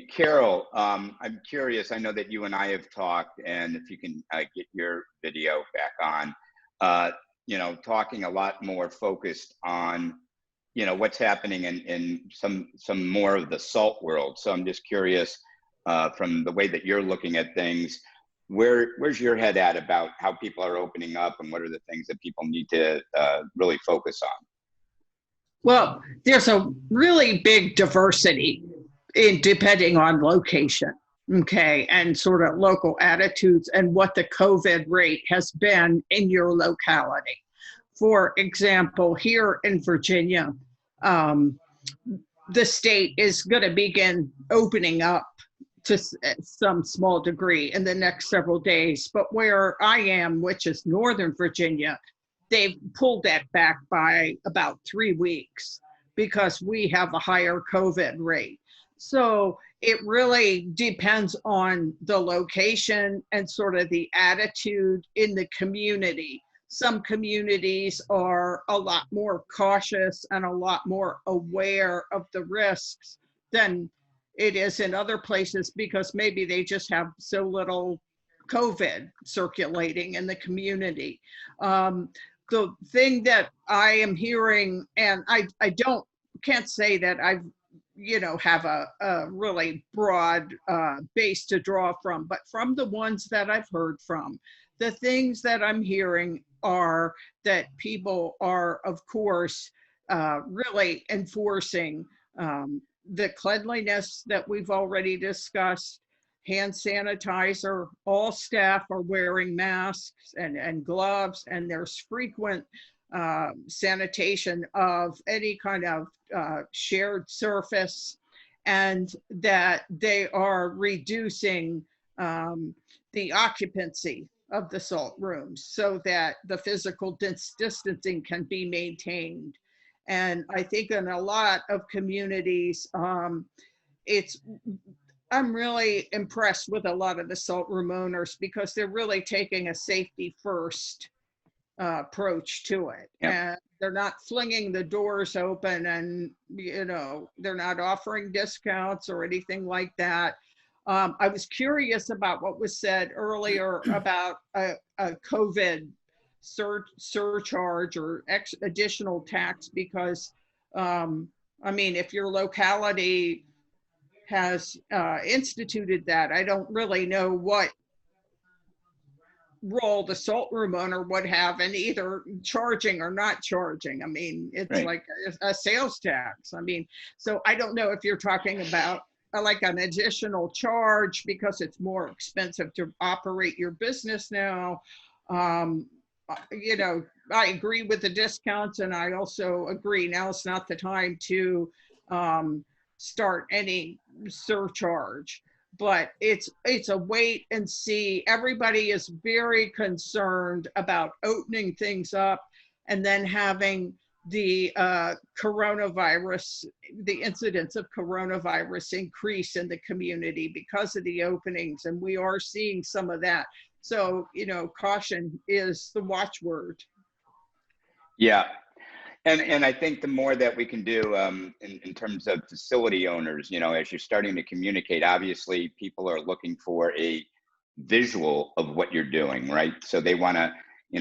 Carol, I'm curious. I know that you and I have talked, and if you can get your video back on, talking a lot more focused on, what's happening in some more of the salt world. So I'm just curious, from the way that you're looking at things, where's your head at about how people are opening up, and what are the things that people need to really focus on? Well, there's a really big diversity depending on location, okay, and sort of local attitudes and what the COVID rate has been in your locality. For example, here in Virginia, the state is going to begin opening up to some small degree in the next several days. But where I am, which is Northern Virginia, they've pulled that back by about 3 weeks because we have a higher COVID rate. So it really depends on the location and sort of the attitude in the community. Some communities are a lot more cautious and a lot more aware of the risks than it is in other places because maybe they just have so little COVID circulating in the community. The thing that I am hearing, and I can't say that I've have a really broad base to draw from, but from the ones that I've heard from, the things that I'm hearing are that people are, of course, really enforcing the cleanliness that we've already discussed, hand sanitizer, all staff are wearing masks and gloves, and there's frequent sanitation of any kind of shared surface, and that they are reducing the occupancy of the salt rooms so that the physical distancing can be maintained. And I think in a lot of communities, I'm really impressed with a lot of the salt room owners because they're really taking a safety first approach to it. Yep. And they're not flinging the doors open, and they're not offering discounts or anything like that. I was curious about what was said earlier about a COVID surcharge or additional tax, because if your locality has instituted that, I don't really know what role the salt room owner would have in either charging or not charging. It's right. Like a sales tax. So I don't know if you're talking about like an additional charge because it's more expensive to operate your business now. I agree with the discounts, and I also agree now it's not the time to start any surcharge. But it's a wait and see. Everybody is very concerned about opening things up and then having the coronavirus, the incidence of coronavirus increase in the community because of the openings. And we are seeing some of that. So, caution is the watchword. Yeah. And I think the more that we can do in terms of facility owners, as you're starting to communicate, obviously people are looking for a visual of what you're doing, right? So they want to,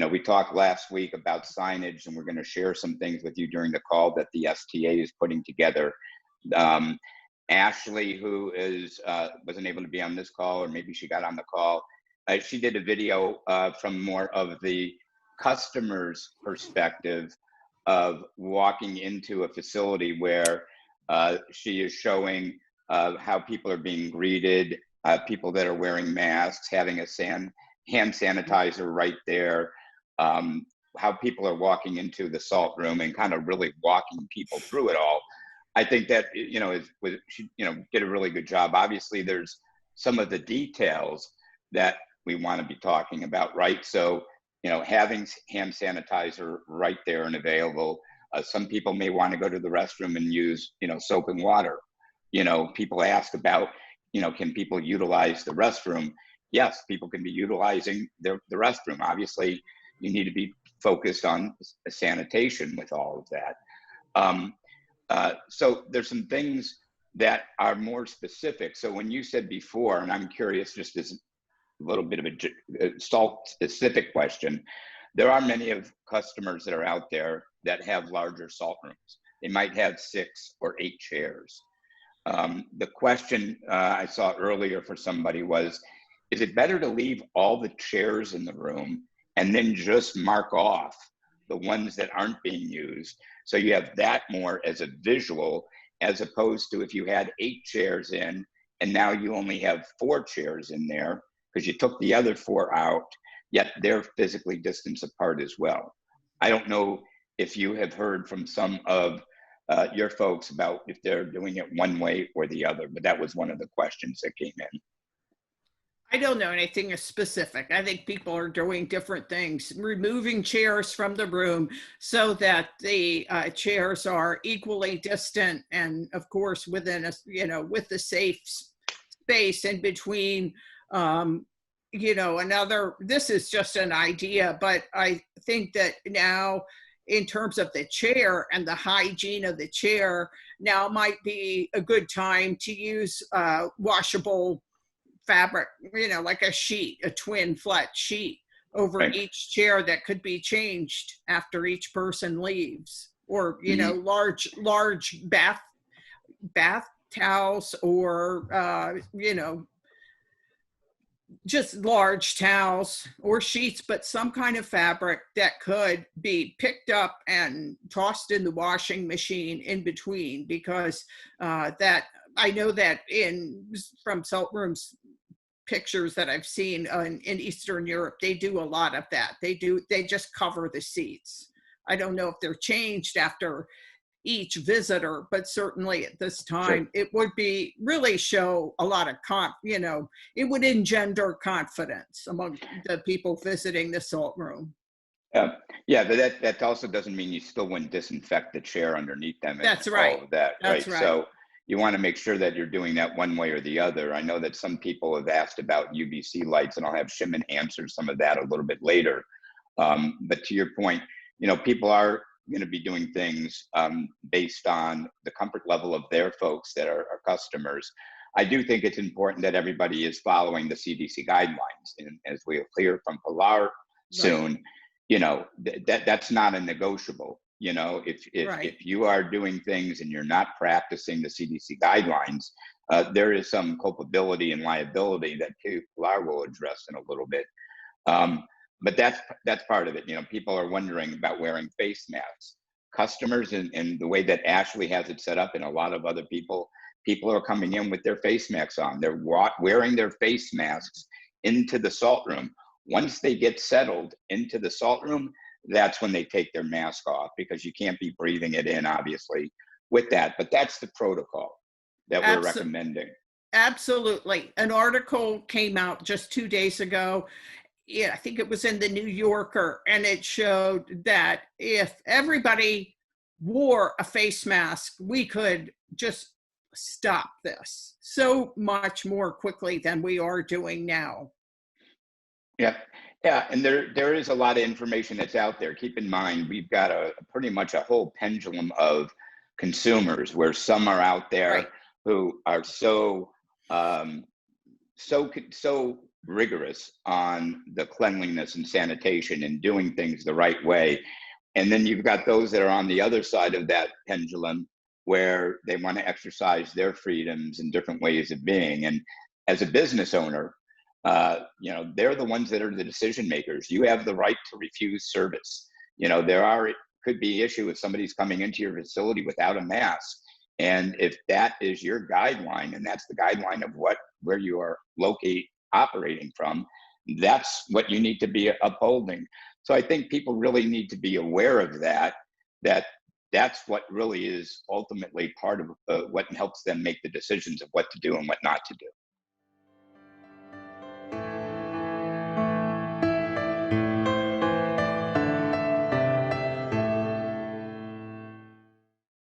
we talked last week about signage, and we're going to share some things with you during the call that the STA is putting together. Ashley, who wasn't able to be on this call, or maybe she got on the call, she did a video from more of the customer's perspective of walking into a facility where she is showing how people are being greeted, people that are wearing masks, having a hand sanitizer right there, how people are walking into the salt room and kind of really walking people through it all. I think that, she did a really good job. Obviously, there's some of the details that we want to be talking about, right? So, having hand sanitizer right there and available. Some people may want to go to the restroom and use, soap and water. People ask about, can people utilize the restroom? Yes, people can be utilizing the restroom. Obviously, you need to be focused on sanitation with all of that. So there's some things that are more specific. So when you said before, and I'm curious, just as a little bit of a salt specific question, there are many of customers that are out there that have larger salt rooms. They might have 6 or 8 chairs. The question I saw earlier for somebody was, is it better to leave all the chairs in the room and then just mark off the ones that aren't being used, so you have that more as a visual, as opposed to if you had 8 chairs in and now you only have 4 chairs in there because you took the other 4 out, yet they're physically distanced apart as well. I don't know if you have heard from some of your folks about if they're doing it one way or the other, but that was one of the questions that came in. I don't know anything specific. I think people are doing different things, removing chairs from the room so that the chairs are equally distant, and of course within a, with the safe space in between. This is just an idea, but I think that now, in terms of the chair and the hygiene of the chair, now might be a good time to use washable fabric, like a sheet, a twin flat sheet over Right. each chair that could be changed after each person leaves, or large bath towels, or just large towels or sheets, but some kind of fabric that could be picked up and tossed in the washing machine in between, because that I know that from salt rooms pictures that I've seen in Eastern Europe, they do a lot of that. They just cover the seats. I don't know if they're changed after each visitor, but certainly at this time, sure, it would be really show a lot of it would engender confidence among the people visiting the salt room. Yeah, but that also doesn't mean you still wouldn't disinfect the chair underneath them. That's right. All of that, That's right? right. So you want to make sure that you're doing that one way or the other. I know that some people have asked about UVC lights, and I'll have Shimon answer some of that a little bit later. But to your point, people are going to be doing things based on the comfort level of their folks that are customers. I do think it's important that everybody is following the CDC guidelines, and as we'll hear from Pilar soon, that's not a negotiable. If you are doing things and you're not practicing the CDC guidelines, there is some culpability and liability that Pilar will address in a little bit. But that's part of it. People are wondering about wearing face masks. Customers, and the way that Ashley has it set up, and a lot of other people are coming in with their face masks on. They're wearing their face masks into the salt room. Once they get settled into the salt room, that's when they take their mask off, because you can't be breathing it in, obviously, with that. But that's the protocol that we're recommending. Absolutely. An article came out just 2 days ago. Yeah, I think it was in the New Yorker, and it showed that if everybody wore a face mask, we could just stop this so much more quickly than we are doing now. Yeah, and there is a lot of information that's out there. Keep in mind, we've got pretty much a whole pendulum of consumers, where some are out there who are so rigorous on the cleanliness and sanitation and doing things the right way. And then you've got those that are on the other side of that pendulum, where they want to exercise their freedoms and different ways of being. And as a business owner, they're the ones that are the decision makers. You have the right to refuse service. Could be issue if somebody's coming into your facility without a mask. And if that is your guideline, and that's the guideline of where you are operating from, that's what you need to be upholding. So I think people really need to be aware of that's what really is ultimately part of what helps them make the decisions of what to do and what not to do.